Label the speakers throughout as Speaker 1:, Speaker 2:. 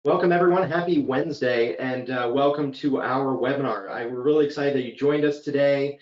Speaker 1: Welcome everyone, happy Wednesday, and welcome to our webinar. We're really excited that you joined us today.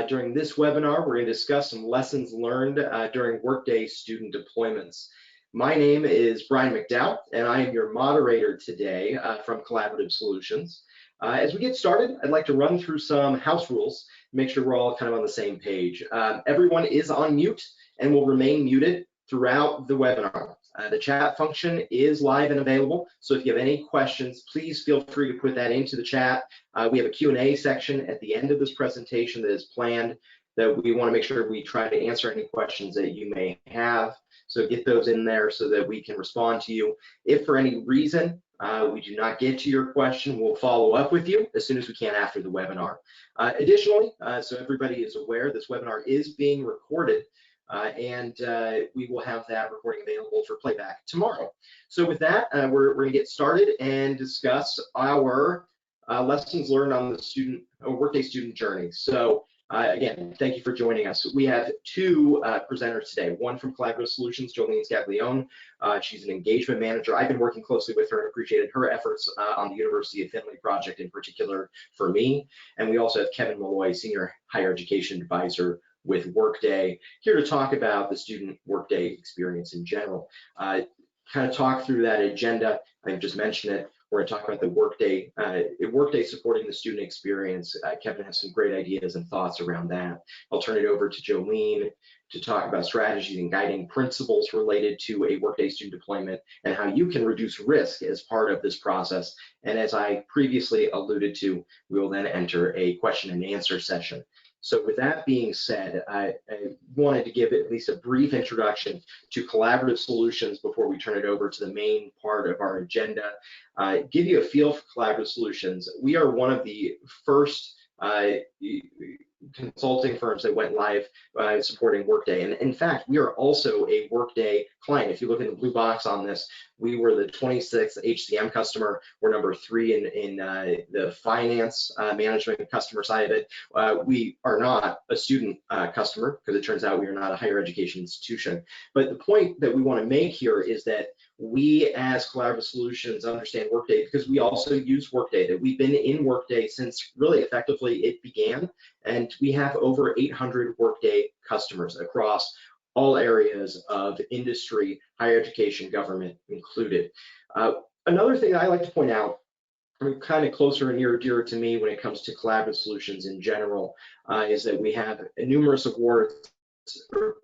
Speaker 1: During this webinar, we're going to discuss some lessons learned during Workday student deployments. My name is Brian McDowell, and I am your moderator today from Collaborative Solutions. As we get started, I'd like to run through some house rules, make sure we're all kind of on the same page. Everyone is on mute and will remain muted throughout the webinar. The chat function is live and available, so if you have any questions, please feel free to put that into the chat. We have a Q&A section at the end of this presentation that is planned that we want to make sure we try to answer any questions that you may have. So get those in there so that we can respond to you. If for any reason we do not get to your question, we'll follow up with you as soon as we can after the webinar. Additionally, so everybody is aware, this webinar is being recorded. And we will have that recording available for playback tomorrow. So with that, we're going to get started and discuss our lessons learned on the Workday student journey. So again, thank you for joining us. We have two presenters today, one from Collaborative Solutions, Jolene Scaglione. She's an engagement manager. I've been working closely with her and appreciated her efforts on the University of Findlay project in particular for me. And we also have Kevin Malloy, Senior Higher Education Advisor with Workday, here to talk about the student Workday experience in general. Kind of talk through that agenda. I just mentioned it. We're going to talk about the Workday supporting the student experience. Kevin has some great ideas and thoughts around that. I'll turn it over to Jolene to talk about strategies and guiding principles related to a Workday student deployment and how you can reduce risk as part of this process. And as I previously alluded to, we will then enter a question and answer session. So with that being said, I wanted to give at least a brief introduction to Collaborative Solutions before we turn it over to the main part of our agenda. Give you a feel for Collaborative Solutions. We are one of the first consulting firms that went live supporting Workday. And in fact, we are also a Workday client. If you look in the blue box on this, we were the 26th HCM customer. We're number 3 in the finance management customer side of it. We are not a student customer because it turns out we are not a higher education institution. But the point that we want to make here is that we as Collaborative Solutions understand Workday because we also use Workday, that we've been in Workday since really effectively it began. And we have over 800 Workday customers across all areas of industry, higher education, government included. Another thing I like to point out, kind of closer and near dear to me when it comes to Collaborative Solutions in general, is that we have numerous awards,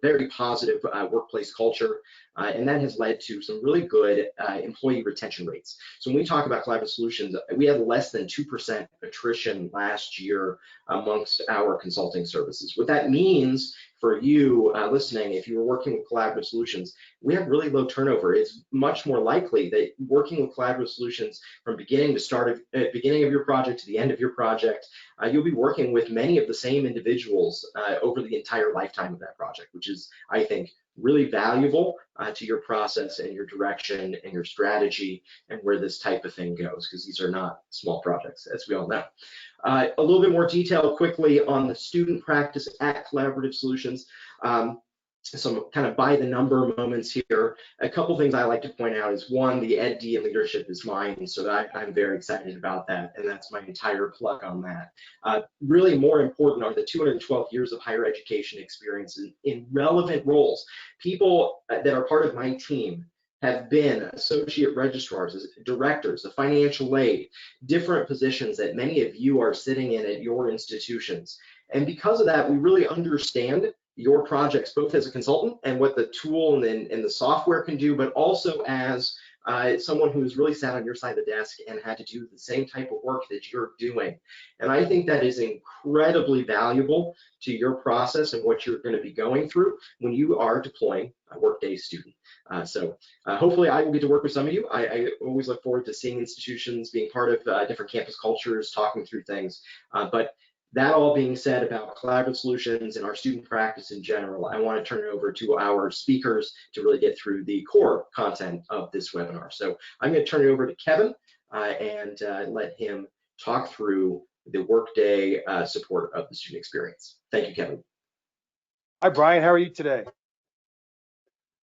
Speaker 1: very positive workplace culture, and that has led to some really good employee retention rates. So when we talk about Collaborative Solutions, we had less than 2% attrition last year amongst our consulting services. What that means for you listening, if you were working with Collaborative Solutions, we have really low turnover. It's much more likely that working with Collaborative Solutions from beginning of your project to the end of your project, you'll be working with many of the same individuals over the entire lifetime of that project, which is, I think, really valuable to your process and your direction and your strategy and where this type of thing goes, because these are not small projects, as we all know. A little bit more detail quickly on the student practice at Collaborative Solutions. Some kind of by the number moments here. A couple things I like to point out is one, the EdD and leadership is mine, so I'm very excited about that, and that's my entire plug on that. Really more important are the 212 years of higher education experience in relevant roles. People that are part of my team have been associate registrars, directors, a financial aid, different positions that many of you are sitting in at your institutions. And because of that, we really understand your projects, both as a consultant and what the tool and the software can do, but also as someone who's really sat on your side of the desk and had to do the same type of work that you're doing. And I think that is incredibly valuable to your process and what you're going to be going through when you are deploying a Workday student. So hopefully I will get to work with some of you. I always look forward to seeing institutions, being part of different campus cultures, talking through things. But that all being said about Collaborative Solutions and our student practice in general, I want to turn it over to our speakers to really get through the core content of this webinar. So I'm going to turn it over to Kevin and let him talk through the Workday support of the student experience. Thank you, Kevin.
Speaker 2: Hi, Brian. How are you today?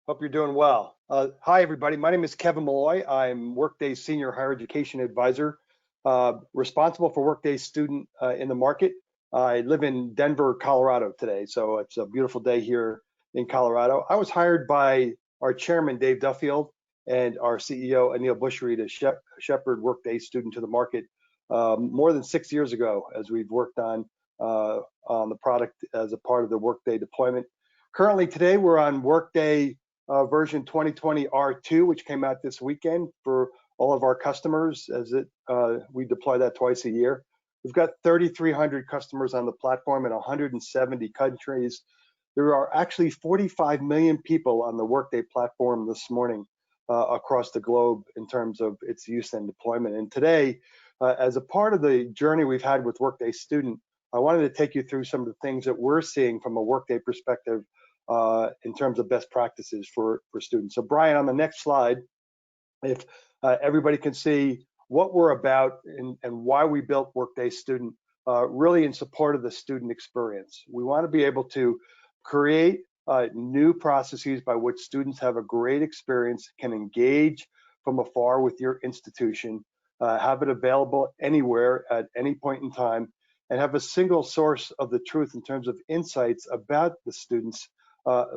Speaker 2: Hope you're doing well. Hi, everybody. My name is Kevin Malloy. I'm Workday's Senior Higher Education Advisor, responsible for Workday's student in the market. I live in Denver, Colorado today, so it's a beautiful day here in Colorado. I was hired by our chairman, Dave Duffield, and our CEO, Anil Bushri, to shepherd Workday student to the market more than 6 years ago, as we've worked on the product as a part of the Workday deployment. Currently, today, we're on Workday version 2020 R2, which came out this weekend for all of our customers as we deploy that twice a year. We've got 3,300 customers on the platform in 170 countries. There are actually 45 million people on the Workday platform this morning across the globe in terms of its use and deployment. And today, as a part of the journey we've had with Workday Student, I wanted to take you through some of the things that we're seeing from a Workday perspective in terms of best practices for students. So Brian, on the next slide, if everybody can see what we're about and why we built Workday Student, really in support of the student experience. We want to be able to create new processes by which students have a great experience, can engage from afar with your institution, have it available anywhere at any point in time, and have a single source of the truth in terms of insights about the students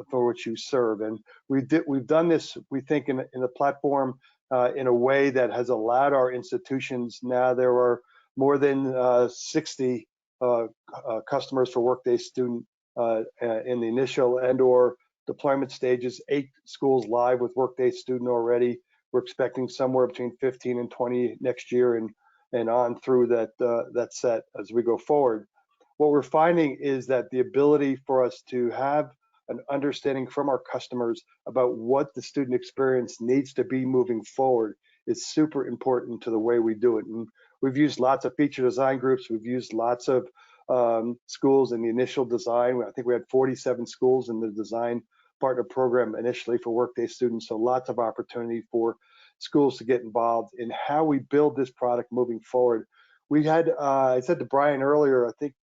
Speaker 2: for which you serve. And we've done this, we think, in the platform in a way that has allowed our institutions. Now there are more than 60 customers for Workday Student in the initial and/or deployment stages. 8 schools live with Workday Student already. We're expecting somewhere between 15 and 20 next year, and on through that set as we go forward. What we're finding is that the ability for us to have an understanding from our customers about what the student experience needs to be moving forward is super important to the way we do it. And we've used lots of feature design groups. We've used lots of schools in the initial design. I think we had 47 schools in the design partner program initially for Workday students. So lots of opportunity for schools to get involved in how we build this product moving forward. We had, I said to Brian earlier, I think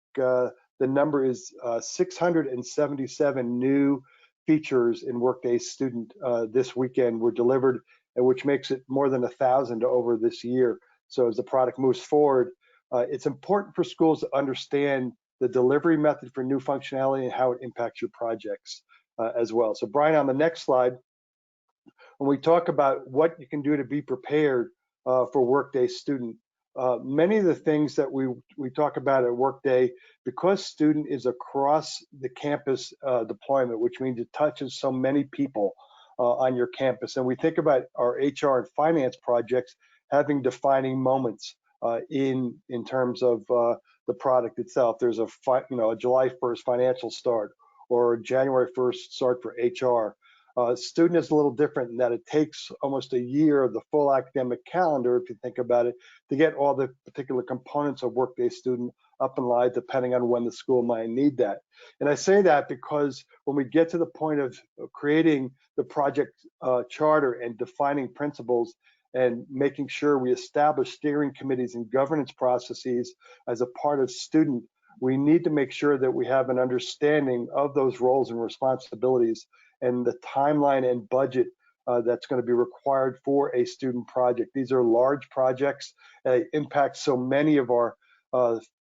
Speaker 2: the number is 677 new features in Workday Student this weekend were delivered, which makes it more than 1,000 over this year. So as the product moves forward, it's important for schools to understand the delivery method for new functionality and how it impacts your projects as well. So Brian, on the next slide, when we talk about what you can do to be prepared for Workday Student, many of the things that we talk about at Workday, because Student is across the campus deployment, which means it touches so many people on your campus. And we think about our HR and finance projects having defining moments in terms of the product itself. There's a July 1st financial start or January 1st start for HR. Student is a little different in that it takes almost a year of the full academic calendar, if you think about it, to get all the particular components of Workday Student up and live, depending on when the school might need that. And I say that because when we get to the point of creating the project charter and defining principles and making sure we establish steering committees and governance processes as a part of Student, we need to make sure that we have an understanding of those roles and responsibilities and the timeline and budget that's going to be required for a student project. These are large projects that impact so many of our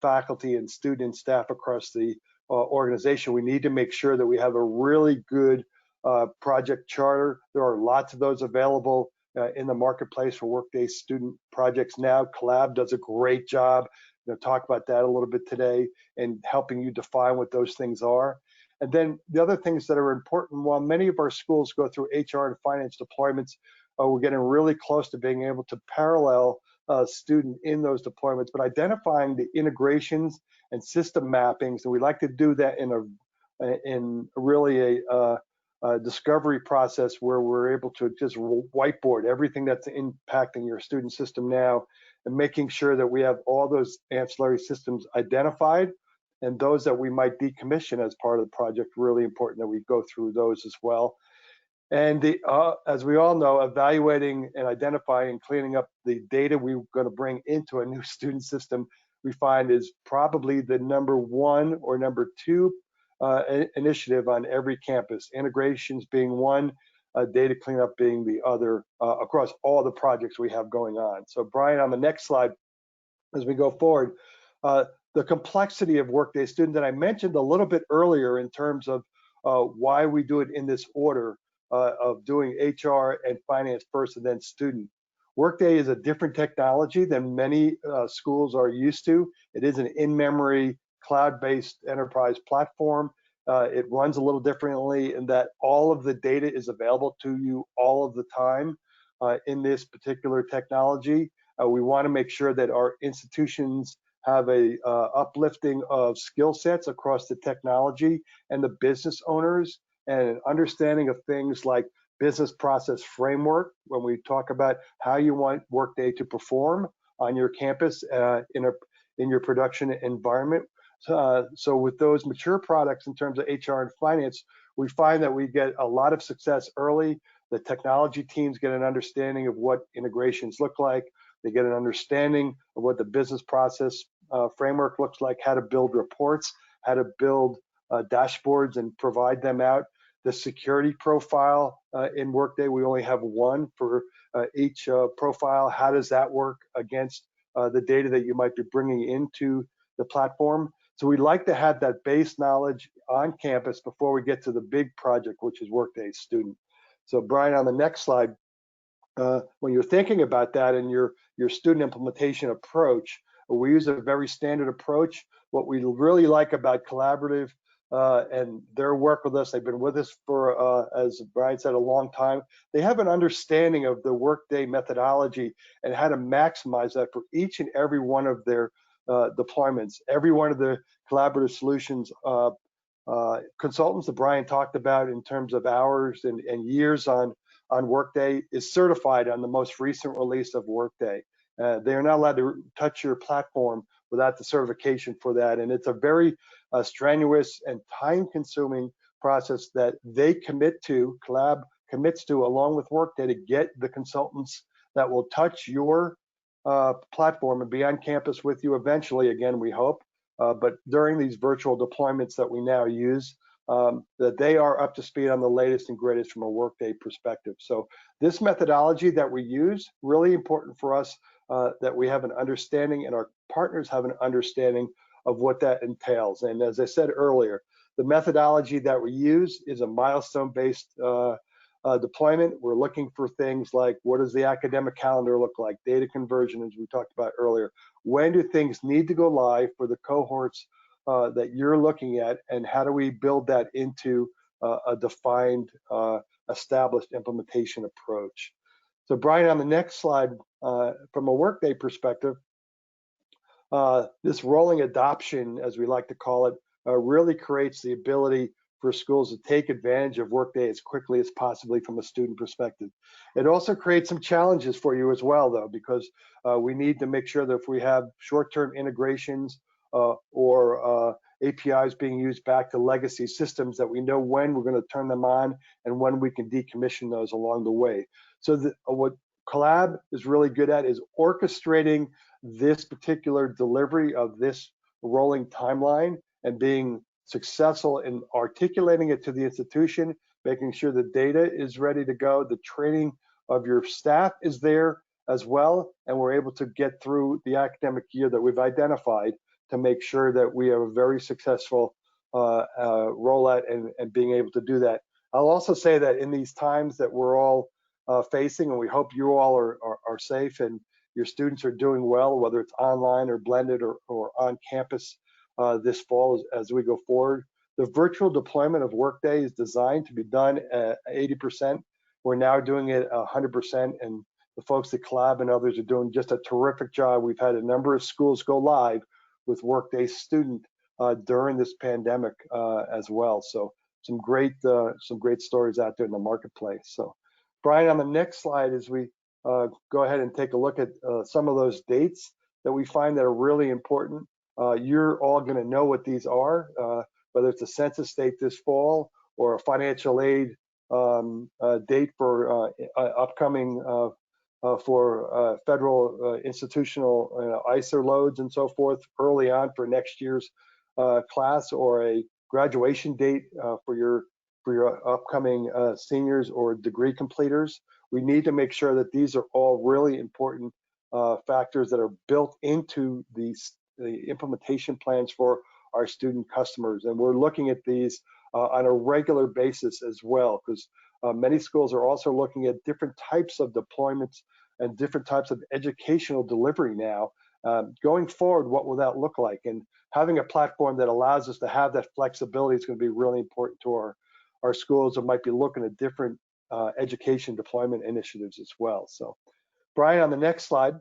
Speaker 2: faculty and student staff across the organization. We need to make sure that we have a really good project charter. There are lots of those available in the marketplace for Workday student projects now. Collab does a great job. I'm going to talk about that a little bit today and helping you define what those things are. And then the other things that are important, while many of our schools go through HR and finance deployments, we're getting really close to being able to parallel student in those deployments, but identifying the integrations and system mappings, and we like to do that in really a discovery process where we're able to just whiteboard everything that's impacting your student system now, and making sure that we have all those ancillary systems identified, and those that we might decommission as part of the project, really important that we go through those as well. And as we all know, evaluating and identifying and cleaning up the data we're going to bring into a new student system, we find is probably the #1 or #2 initiative on every campus. Integrations being one, data cleanup being the other across all the projects we have going on. So Brian, on the next slide, as we go forward, uh, the complexity of Workday Student that I mentioned a little bit earlier in terms of why we do it in this order of doing HR and finance first and then student. Workday is a different technology than many schools are used to. It is an in-memory, cloud-based enterprise platform. It runs a little differently in that all of the data is available to you all of the time in this particular technology. We want to make sure that our institutions have a uplifting of skill sets across the technology and the business owners, and an understanding of things like business process framework when we talk about how you want Workday to perform on your campus in your production environment. So with those mature products in terms of HR and finance, we find that we get a lot of success early. The technology teams get an understanding of what integrations look like. They get an understanding of what the business process framework looks like, how to build reports, how to build dashboards and provide them out. The security profile in Workday, we only have one for each profile. How does that work against the data that you might be bringing into the platform? So we'd like to have that base knowledge on campus before we get to the big project, which is Workday Student. So Brian, on the next slide, when you're thinking about that and your student implementation approach, we use a very standard approach. What we really like about Collaborative and their work with us, they've been with us for, as Brian said, a long time. They have an understanding of the Workday methodology and how to maximize that for each and every one of their deployments. Every one of the Collaborative solutions consultants that Brian talked about in terms of hours and years on Workday is certified on the most recent release of Workday. They are not allowed to touch your platform without the certification for that. And it's a very strenuous and time-consuming process that they commit to, Collab commits to, along with Workday, to get the consultants that will touch your platform and be on campus with you eventually, again, we hope. But during these virtual deployments that we now use, that they are up to speed on the latest and greatest from a Workday perspective. So this methodology that we use, really important for us that we have an understanding and our partners have an understanding of what that entails. And as I said earlier, the methodology that we use is a milestone-based deployment. We're looking for things like, what does the academic calendar look like? Data conversion, as we talked about earlier. When do things need to go live for the cohorts that you're looking at, and how do we build that into a defined, established implementation approach? So Brian, on the next slide, from a Workday perspective, this rolling adoption, as we like to call it, really creates the ability for schools to take advantage of Workday as quickly as possibly from a student perspective. It also creates some challenges for you as well, though, because we need to make sure that if we have short-term integrations or APIs being used back to legacy systems, that we know when we're going to turn them on and when we can decommission those along the way. So what Collab is really good at is orchestrating this particular delivery of this rolling timeline and being successful in articulating it to the institution, making sure the data is ready to go, the training of your staff is there as well, and we're able to get through the academic year that we've identified to make sure that we have a very successful rollout and being able to do that. I'll also say that in these times that we're all facing, and we hope you all are safe and your students are doing well, whether it's online or blended or on campus this fall as we go forward. The virtual deployment of Workday is designed to be done at 80%. We're now doing it 100%, and the folks at Collab and others are doing just a terrific job. We've had a number of schools go live with Workday Student during this pandemic as well. So some great stories out there in the marketplace. So Brian, on the next slide, as we go ahead and take a look at some of those dates that we find that are really important. You're all going to know what these are, whether it's a census date this fall or a financial aid date for upcoming for federal institutional ISER loads and so forth early on for next year's class, or a graduation date for your for your upcoming seniors or degree completers. We need to make sure that these are all really important factors that are built into the implementation plans for our student customers. And we're looking at these on a regular basis as well, because many schools are also looking at different types of deployments and different types of educational delivery now. Going forward, what will that look like? And having a platform that allows us to have that flexibility is going to be really important to our schools that might be looking at different education deployment initiatives as well. So, Brian, on the next slide,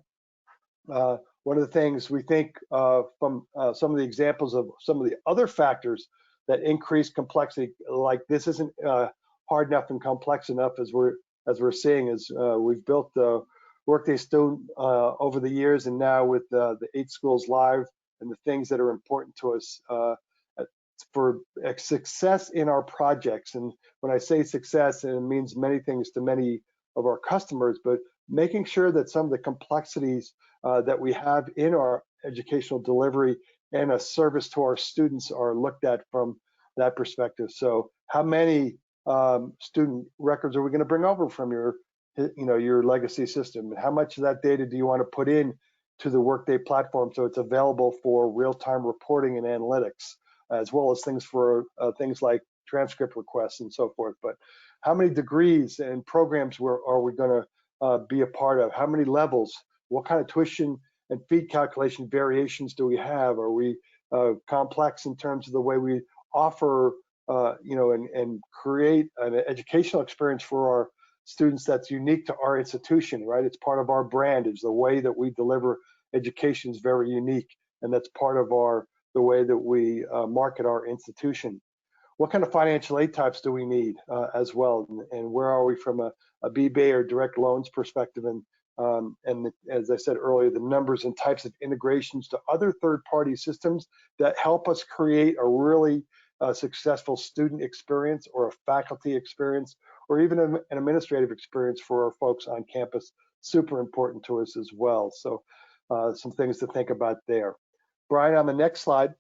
Speaker 2: one of the things we think from some of the examples of some of the other factors that increase complexity, like this isn't hard enough and complex enough as we're seeing, is we've built the Workday Student over the years, and now with the 8 schools live and the things that are important to us for success in our projects. And when I say success, it means many things to many of our customers, but making sure that some of the complexities that we have in our educational delivery and a service to our students are looked at from that perspective. So how many student records are we going to bring over from your legacy system? And how much of that data do you want to put in to the Workday platform so it's available for real-time reporting and analytics, as well as things for things like transcript requests and so forth? But how many degrees and programs are we going to be a part of? How many levels? What kind of tuition and fee calculation variations do we have? Are we complex in terms of the way we offer, and create an educational experience for our students that's unique to our institution, right? It's part of our brand. Is the way that we deliver education is very unique, and that's part of the way that we market our institution. What kind of financial aid types do we need as well, and where are we from a BBA or direct loans perspective? And as I said earlier, the numbers and types of integrations to other third-party systems that help us create a really successful student experience or a faculty experience, or even an administrative experience for our folks on campus. Super important to us as well. So some things to think about there. Brian, on the next slide,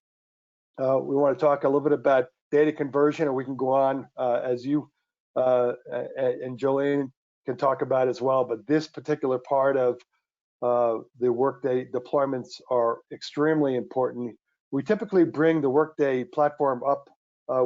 Speaker 2: we want to talk a little bit about data conversion, and we can go on as you and Jolene can talk about as well. But this particular part of the Workday deployments are extremely important. We typically bring the Workday platform up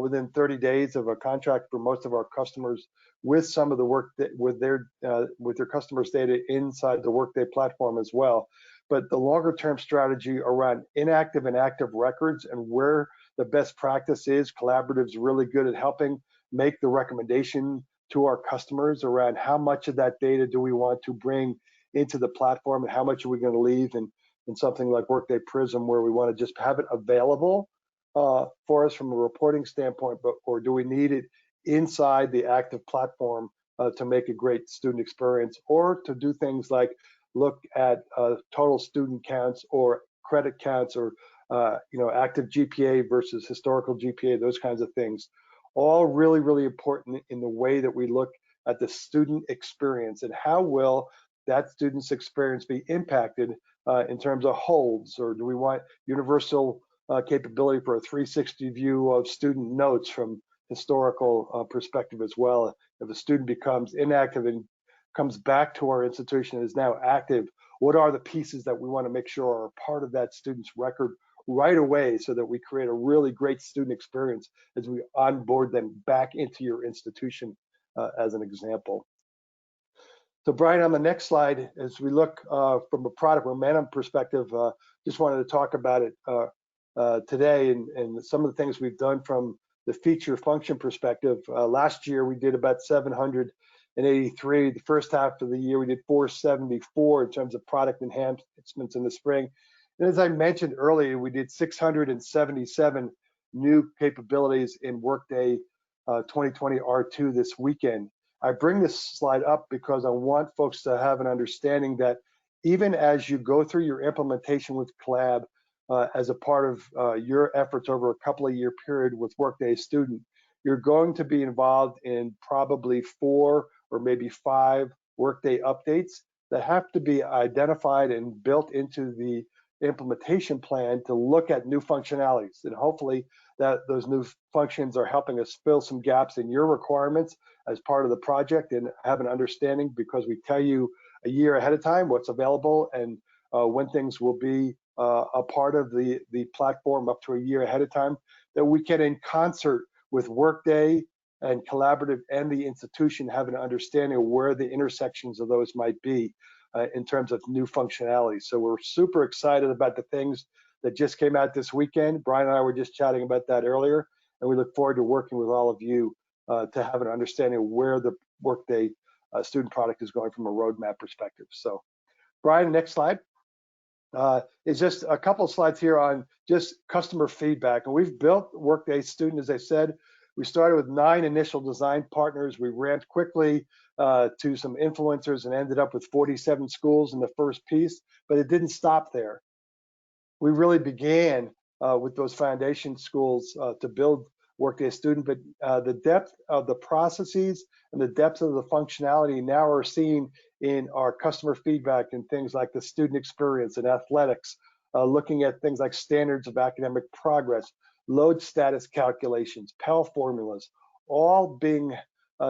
Speaker 2: within 30 days of a contract for most of our customers, with some of the work that with their customers' data inside the Workday platform as well. But the longer term strategy around inactive and active records and where the best practice is, Collaborative's really good at helping make the recommendation to our customers around how much of that data do we want to bring into the platform and how much are we going to leave in something like Workday Prism, where we want to just have it available for us from a reporting standpoint, or do we need it inside the active platform to make a great student experience, or to do things like look at total student counts or credit counts, or active GPA versus historical GPA, those kinds of things. All really, really important in the way that we look at the student experience and how will that student's experience be impacted in terms of holds, or do we want universal capability for a 360 view of student notes from historical perspective as well? If a student becomes inactive and comes back to our institution and is now active, what are the pieces that we want to make sure are part of that student's record right away, so that we create a really great student experience as we onboard them back into your institution, as an example. So Brian, on the next slide, as we look from a product momentum perspective, just wanted to talk about it today, and some of the things we've done from the feature function perspective. Last year we did about 783. The first half of the year we did 474 in terms of product enhancements in the spring. And as I mentioned earlier, we did 677 new capabilities in Workday 2020 R2 this weekend. I bring this slide up because I want folks to have an understanding that even as you go through your implementation with Collab as a part of your efforts over a couple of year period with Workday Student, you're going to be involved in probably 4 or maybe 5 Workday updates that have to be identified and built into the implementation plan to look at new functionalities, and hopefully that those new functions are helping us fill some gaps in your requirements as part of the project and have an understanding, because we tell you a year ahead of time what's available and when things will be a part of the platform up to a year ahead of time, that we can, in concert with Workday and collaborative and the institution, have an understanding of where the intersections of those might be in terms of new functionality. So we're super excited about the things that just came out this weekend. Brian and I were just chatting about that earlier, and we look forward to working with all of you to have an understanding of where the Workday student product is going from a roadmap perspective. So Brian, next slide. Is just a couple of slides here on just customer feedback. And we've built Workday Student, as I said. We started with 9 initial design partners. We ramped quickly to some influencers and ended up with 47 schools in the first piece, but it didn't stop there. We really began with those foundation schools to build Workday Student, but the depth of the processes and the depth of the functionality now are seen in our customer feedback and things like the student experience and athletics, looking at things like standards of academic progress, load status calculations, Pell formulas, all being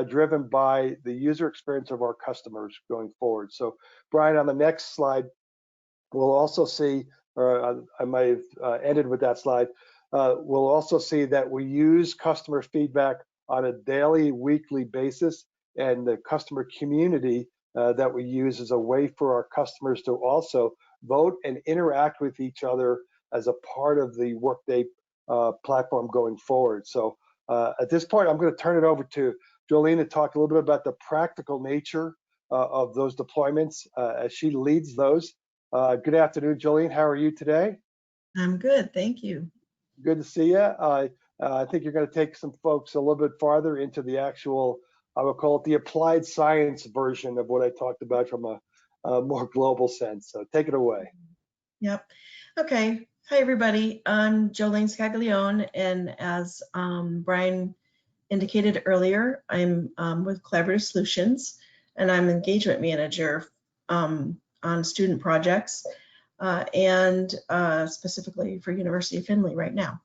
Speaker 2: driven by the user experience of our customers going forward. So Brian, on the next slide, we'll also see, or I might have ended with that slide, we'll also see that we use customer feedback on a daily, weekly basis, and the customer community that we use as a way for our customers to also vote and interact with each other as a part of the Workday platform going forward. So at this point, I'm going to turn it over to Jolene to talk a little bit about the practical nature of those deployments as she leads those. Good afternoon, Jolene. How are you today?
Speaker 3: I'm good, thank you.
Speaker 2: Good to see you. I think you're going to take some folks a little bit farther into the actual, I would call it the applied science version of what I talked about from a more global sense. So take it away.
Speaker 3: Yep. Okay. Hi, everybody. I'm Jolene Scaglione, and as Brian indicated earlier, I'm with Collaborative Solutions, and I'm engagement manager on student projects and specifically for University of Findlay right now.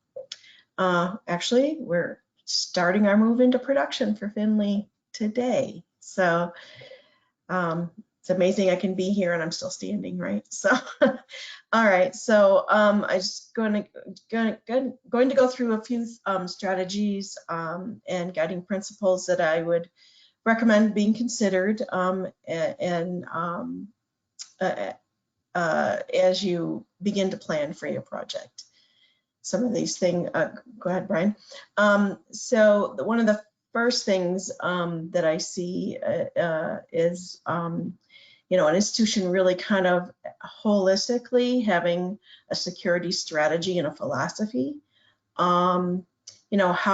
Speaker 3: Actually, we're starting our move into production for Findlay today. So it's amazing I can be here and I'm still standing, right? So, all right. So I'm just going to go through a few strategies and guiding principles that I would recommend being considered as you begin to plan for your project. Some of these things, go ahead, Brian. So one of the first things that I see is, an institution really kind of holistically having a security strategy and a philosophy. How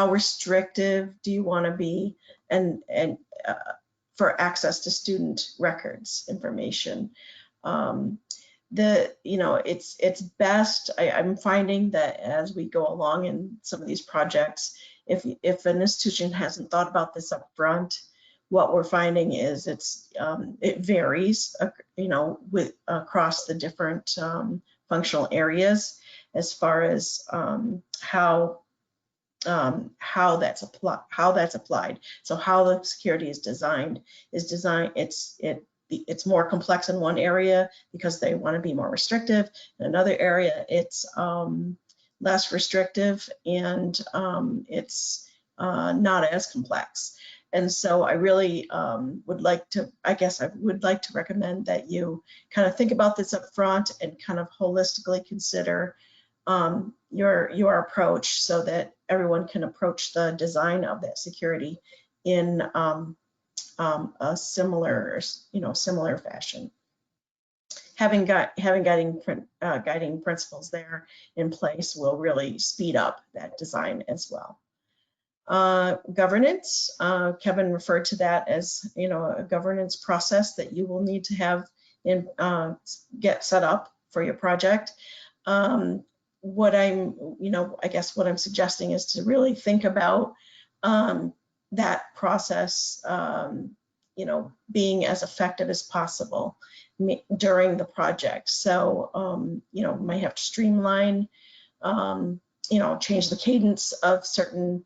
Speaker 3: restrictive do you want to be and for access to student records information? It's best, I'm finding that as we go along in some of these projects, if an institution hasn't thought about this up front, what we're finding is it varies, with across the different functional areas as far as how that's applied. So how the security is designed, it's more complex in one area because they want to be more restrictive. In another area, it's less restrictive and it's not as complex. And so I really would like to recommend that you kind of think about this up front and kind of holistically consider your approach so that everyone can approach the design of that security in a similar fashion. Having guiding principles there in place will really speed up that design as well. Governance, Kevin referred to that as a governance process that you will need to have get set up for your project. What I'm suggesting is to really think about that process being as effective as possible during the project. So, might have to streamline, change the cadence of certain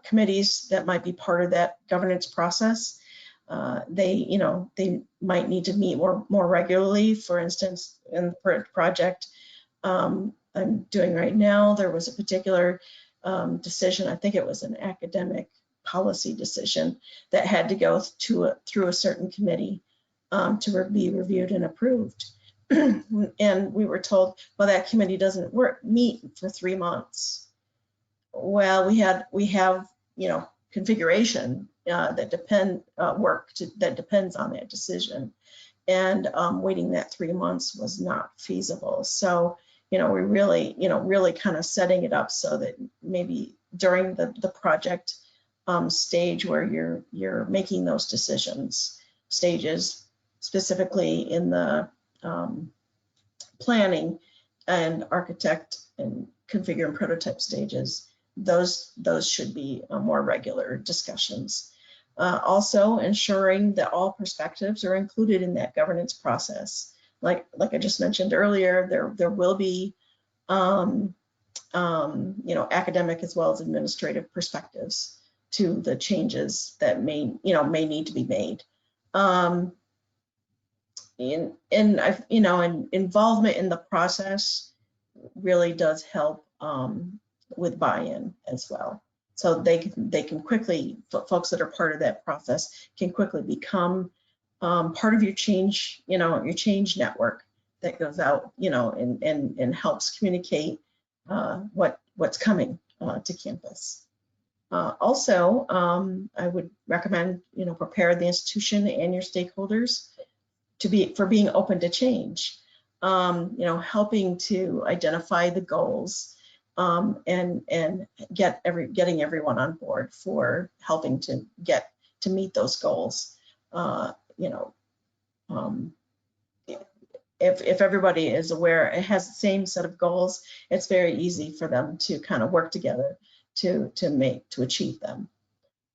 Speaker 3: committees that might be part of that governance process. They might need to meet more regularly. For instance, in the project I'm doing right now, there was a particular decision, I think it was an academic policy decision, that had to go through a certain committee to be reviewed and approved. And we were told, well, that committee doesn't meet for 3 months. Well, we have configuration that depends on that decision, and waiting that 3 months was not feasible. So we really kind of setting it up so that maybe during the project stage where you're making those stages, specifically in the planning and architect and configure and prototype stages, those should be more regular discussions. Also ensuring that all perspectives are included in that governance process. Like I just mentioned earlier, there will be academic as well as administrative perspectives to the changes that may need to be made. Involvement in the process really does help with buy-in as well. So they can quickly, folks that are part of that process can quickly become part of your change, your change network that goes out, and helps communicate what's coming to campus. Also, I would recommend, prepare the institution and your stakeholders for being open to change, helping to identify the goals, and getting everyone on board for helping to meet those goals. If everybody is aware, it has the same set of goals, it's very easy for them to kind of work together to achieve them.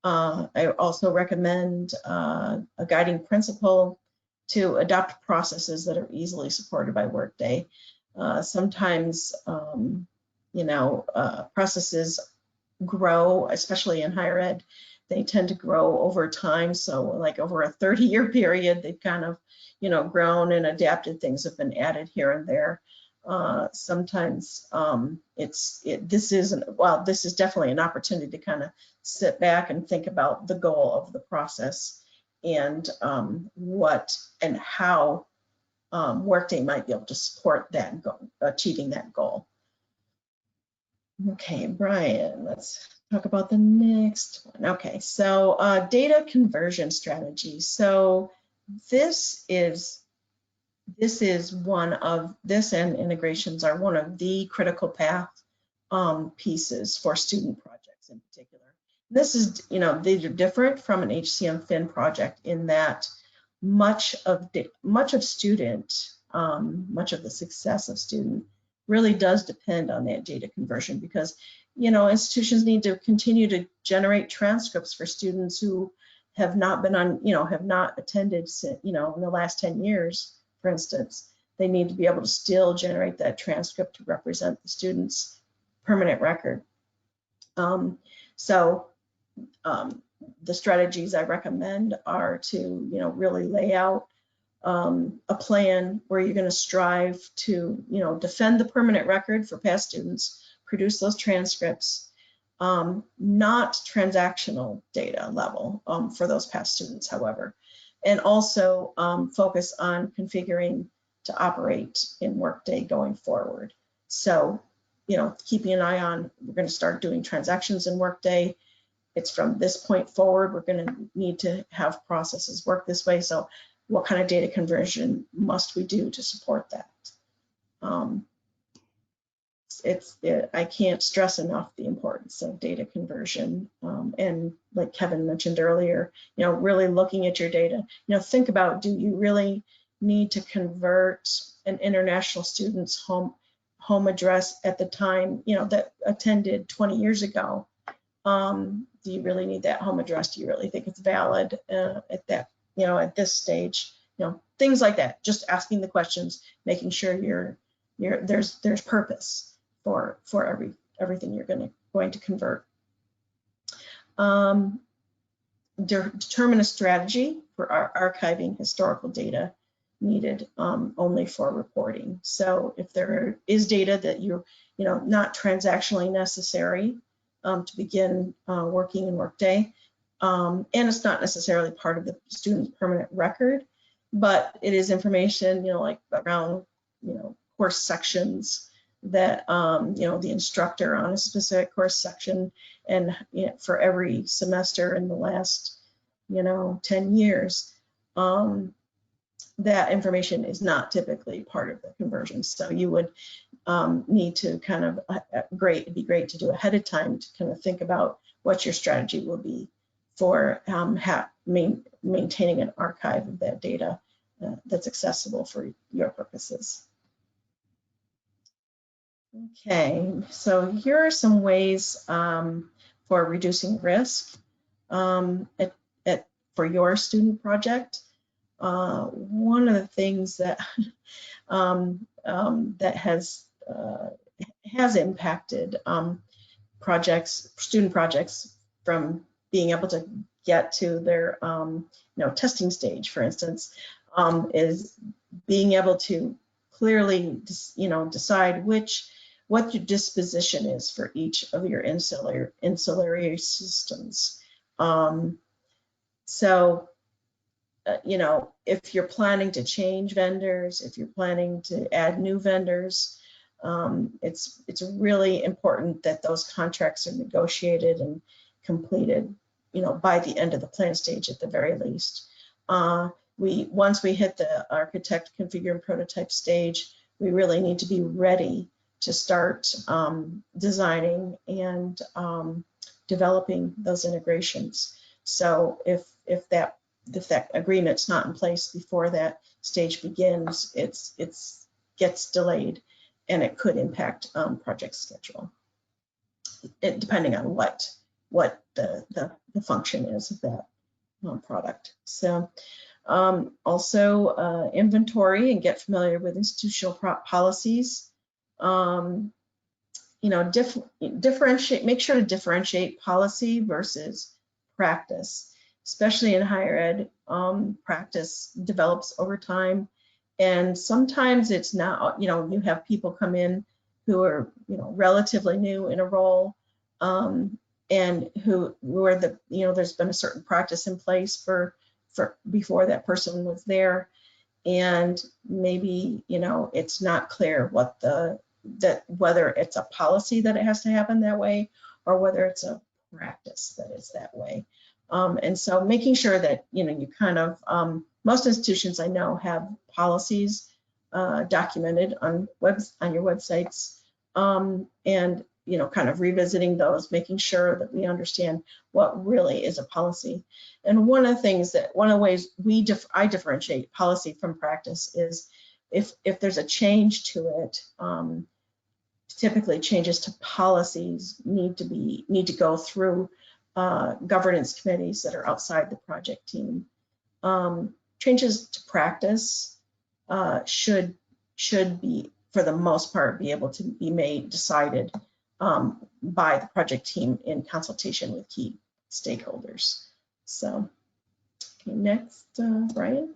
Speaker 3: I also recommend a guiding principle to adopt processes that are easily supported by Workday. Sometimes, processes grow, especially in higher ed. They tend to grow over time. So like over a 30-year period, they've kind of, grown and adapted. Things have been added here and there. Sometimes this is definitely an opportunity to kind of sit back and think about the goal of the process and what and how Workday might be able to support that goal, achieving that goal. Okay, Brian, let's talk about the next one. Okay, so data conversion strategy. So this and integrations are one of the critical path pieces for student projects in particular. This is, these are different from an HCM Fin project in that much of the success of student really does depend on that data conversion, because institutions need to continue to generate transcripts for students who have not been on, have not attended, in the last 10 years, for instance. They need to be able to still generate that transcript to represent the student's permanent record. The strategies I recommend are to, really lay out a plan where you're going to strive to, defend the permanent record for past students, produce those transcripts, not transactional data level for those past students, however, and also focus on configuring to operate in Workday going forward. So, keeping an eye on, we're going to start doing transactions in Workday. It's from this point forward, we're going to need to have processes work this way. So what kind of data conversion must we do to support that? I can't stress enough the importance of data conversion. And like Kevin mentioned earlier, really looking at your data, think about, do you really need to convert an international student's home address at the time, that attended 20 years ago? do you really need that home address? Do you really think it's valid at that, at this stage? Things like that. Just asking the questions, making sure there's purpose for everything you're going to convert. Determine a strategy for archiving historical data needed only for reporting. So if there is data that you're not transactionally necessary to begin working in Workday, and it's not necessarily part of the student's permanent record, but it is information like around course sections that the instructor on a specific course section, and for every semester in the last 10 years, that information is not typically part of the conversion. So you would need to kind of it'd be great to do ahead of time to kind of think about what your strategy will be for maintaining an archive of that data that's accessible for your purposes. Okay, so here are some ways for reducing risk for your student project. One of the things that that has impacted student projects from being able to get to their testing stage, for instance, is being able to clearly decide what your disposition is for each of your ancillary systems. So if you're planning to change vendors, if you're planning to add new vendors, it's really important that those contracts are negotiated and completed, by the end of the plan stage at the very least. Once we hit the architect, configure, and prototype stage, we really need to be ready to start designing and developing those integrations. So if that agreement's not in place before that stage begins, it gets delayed, and it could impact project schedule, depending on what the function is of that product. So also inventory and get familiar with institutional policies. Differentiate, make sure to differentiate policy versus practice, especially in higher ed. Practice develops over time, and sometimes it's not, you have people come in who are, relatively new in a role, and where there's been a certain practice in place for before that person was there, and maybe it's not clear whether it's a policy that it has to happen that way, or whether it's a practice that is that way. And so making sure that you kind of most institutions I know have policies documented on your websites, and kind of revisiting those, making sure that we understand what really is a policy. And one of the ways I differentiate policy from practice is if there's a change to it. Typically changes to policies need to go through governance committees that are outside the project team. Changes to practice should be, for the most part, be able to be decided by the project team in consultation with key stakeholders. So, okay, next, Brian.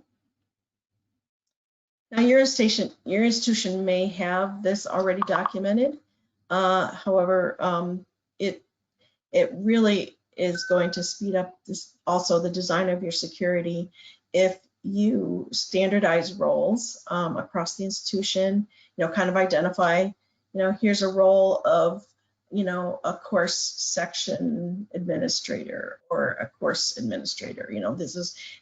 Speaker 3: Now your institution may have this already documented. However, it really is going to speed up also the design of your security if you standardize roles across the institution. Kind of identify, here's a role of a course section administrator or a course administrator.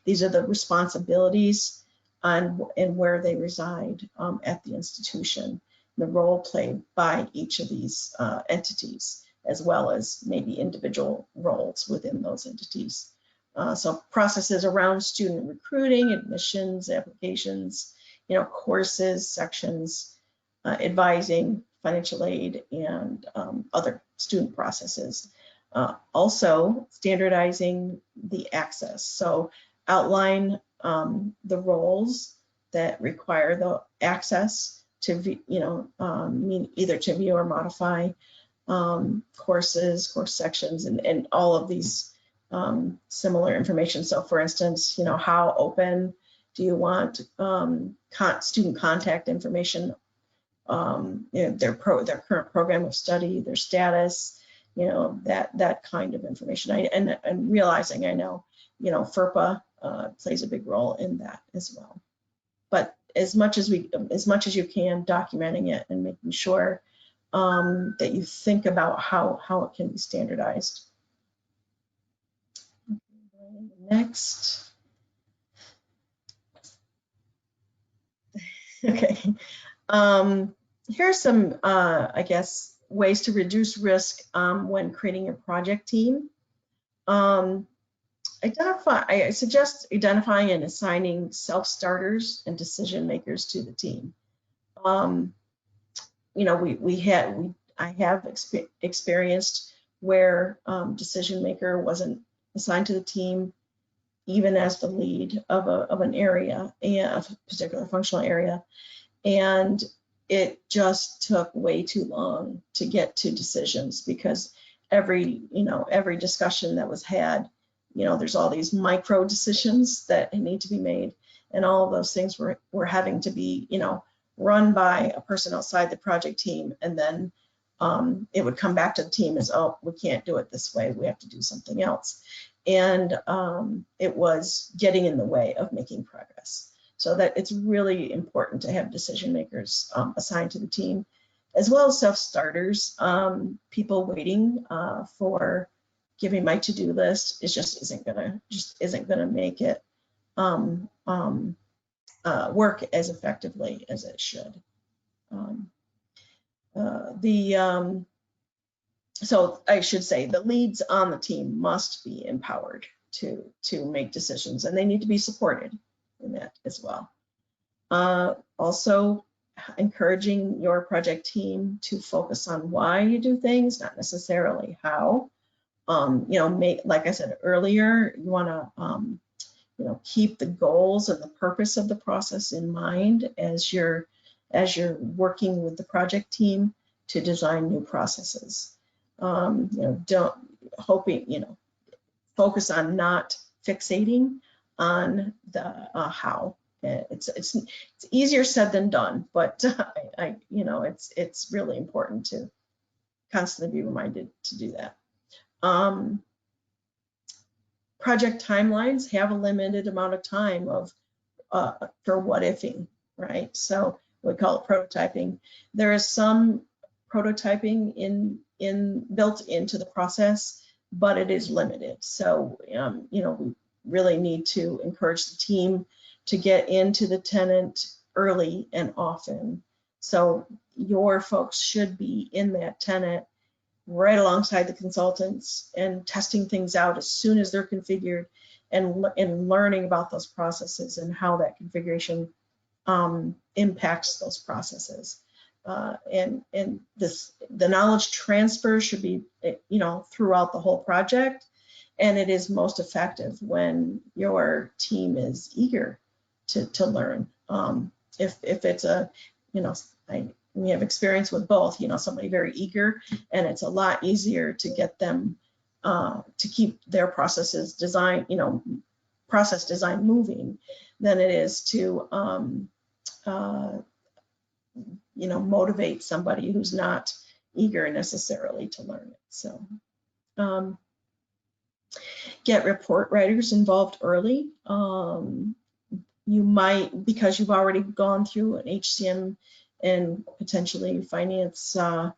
Speaker 3: These are the responsibilities and where they reside at the institution, the role played by each of these entities, as well as maybe individual roles within those entities. So processes around student recruiting, admissions, applications, courses, sections, advising, financial aid, and other student processes. Also standardizing the access. So outline the roles that require the access to, either to view or modify courses, course sections, and all of these similar information. So for instance, how open do you want student contact information, their current program of study, their status, that kind of information. And realizing, I know, FERPA plays a big role in that as well. But as much as you can, documenting it and making sure that you think about how it can be standardized. Next. Okay. Here are some, I guess, ways to reduce risk when creating a project team. I suggest identifying and assigning self-starters and decision makers to the team. I have experienced where decision maker wasn't assigned to the team, even as the lead of an area, a particular functional area, and it just took way too long to get to decisions, because every discussion that was had, there's all these micro decisions that need to be made, and all of those things were having to be run by a person outside the project team, and then it would come back to the team as, oh, we can't do it this way, we have to do something else. And it was getting in the way of making progress. So that it's really important to have decision makers assigned to the team, as well as self-starters. People waiting for giving my to-do list isn't gonna make it work as effectively as it should. So I should say the leads on the team must be empowered to make decisions, and they need to be supported in that as well. Also, encouraging your project team to focus on why you do things, not necessarily how. Like I said earlier, you want to keep the goals and the purpose of the process in mind as you're working with the project team to design new processes. Focus on not fixating on the how. It's easier said than done, but it's really important to constantly be reminded to do that. Project timelines have a limited amount of time for what ifing, right? So we call it prototyping. There is some prototyping built into the process, but it is limited. So we really need to encourage the team to get into the tenant early and often. So your folks should be in that tenant right alongside the consultants and testing things out as soon as they're configured, and learning about those processes and how that configuration impacts those processes. And the knowledge transfer should be throughout the whole project, and it is most effective when your team is eager to learn. If it's we have experience with both, somebody very eager, and it's a lot easier to get them to keep their process design moving than it is to motivate somebody who's not eager necessarily to learn it. So get report writers involved early. You might, because you've already gone through an HCM and potentially financials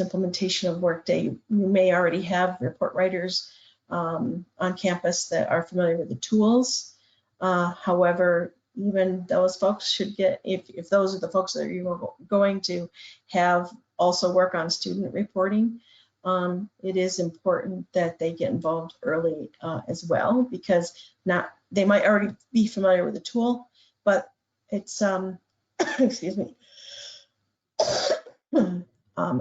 Speaker 3: implementation of Workday, you may already have report writers on campus that are familiar with the tools. However, even those folks should get, if those are the folks that you're going to have also work on student reporting, it is important that they get involved early as well, because they might already be familiar with the tool, but it's excuse me,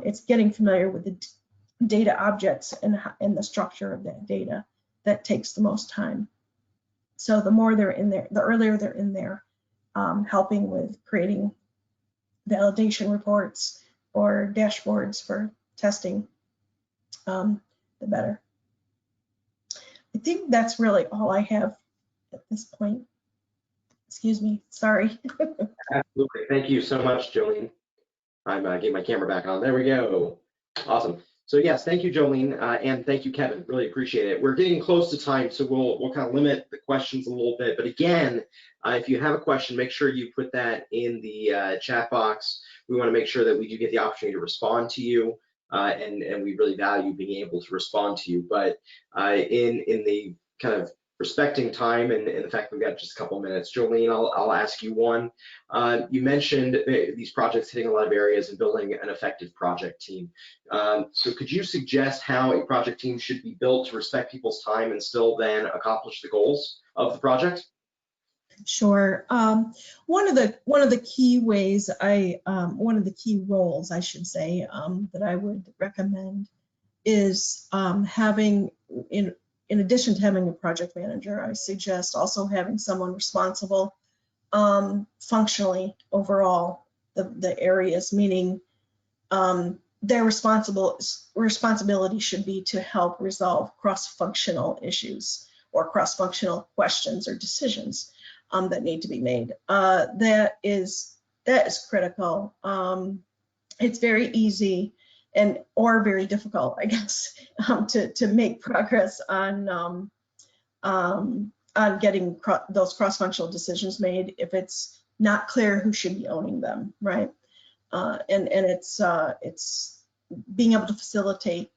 Speaker 3: it's getting familiar with data objects and the structure of that data that takes the most time. So the more they're in there, the earlier they're in there, helping with creating validation reports or dashboards for testing, the better. I think that's really all I have at this point. Excuse me, sorry.
Speaker 1: Absolutely. Thank you so much, Jolene. I'm getting my camera back on. There we go. Awesome. So yes, thank you, Jolene, and thank you, Kevin. Really appreciate it. We're getting close to time, so we'll kind of limit the questions a little bit. But again, if you have a question, make sure you put that in the chat box. We want to make sure that we do get the opportunity to respond to you, and we really value being able to respond to you. But in the kind of respecting time and the fact that we've got just a couple minutes, Jolene, I'll ask you one. You mentioned these projects hitting a lot of areas and building an effective project team. So could you suggest how a project team should be built to respect people's time and still then accomplish the goals of the project?
Speaker 3: Sure. One of the key ways one of the key roles I should say that I would recommend is having in addition to having a project manager, I suggest also having someone responsible functionally overall the areas, meaning their responsibility should be to help resolve cross-functional issues or cross-functional questions or decisions that need to be made. That is critical. It's very easy or very difficult, I guess, to make progress on getting those cross-functional decisions made if it's not clear who should be owning them, right? And it's being able to facilitate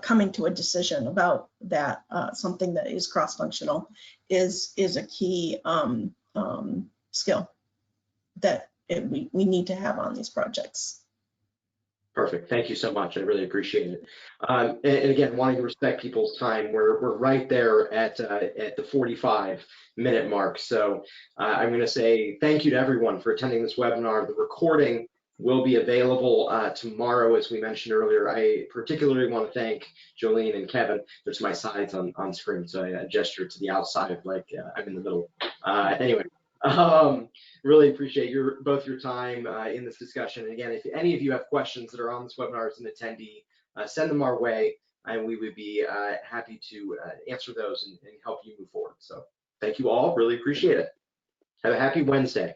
Speaker 3: coming to a decision about that, something that is cross-functional is a key skill that we need to have on these projects.
Speaker 1: Perfect. Thank you so much. I really appreciate it. And again, wanting to respect people's time, we're right there at the 45-minute mark. So I'm going to say thank you to everyone for attending this webinar. The recording will be available tomorrow, as we mentioned earlier. I particularly want to thank Jolene and Kevin. There's my sides on screen, so I gesture to the outside like I'm in the middle. Anyway. Really appreciate both your time in this discussion. And again, if any of you have questions that are on this webinar as an attendee, send them our way, and we would be happy to answer those and help you move forward. So thank you all. Really appreciate it. Have a happy Wednesday.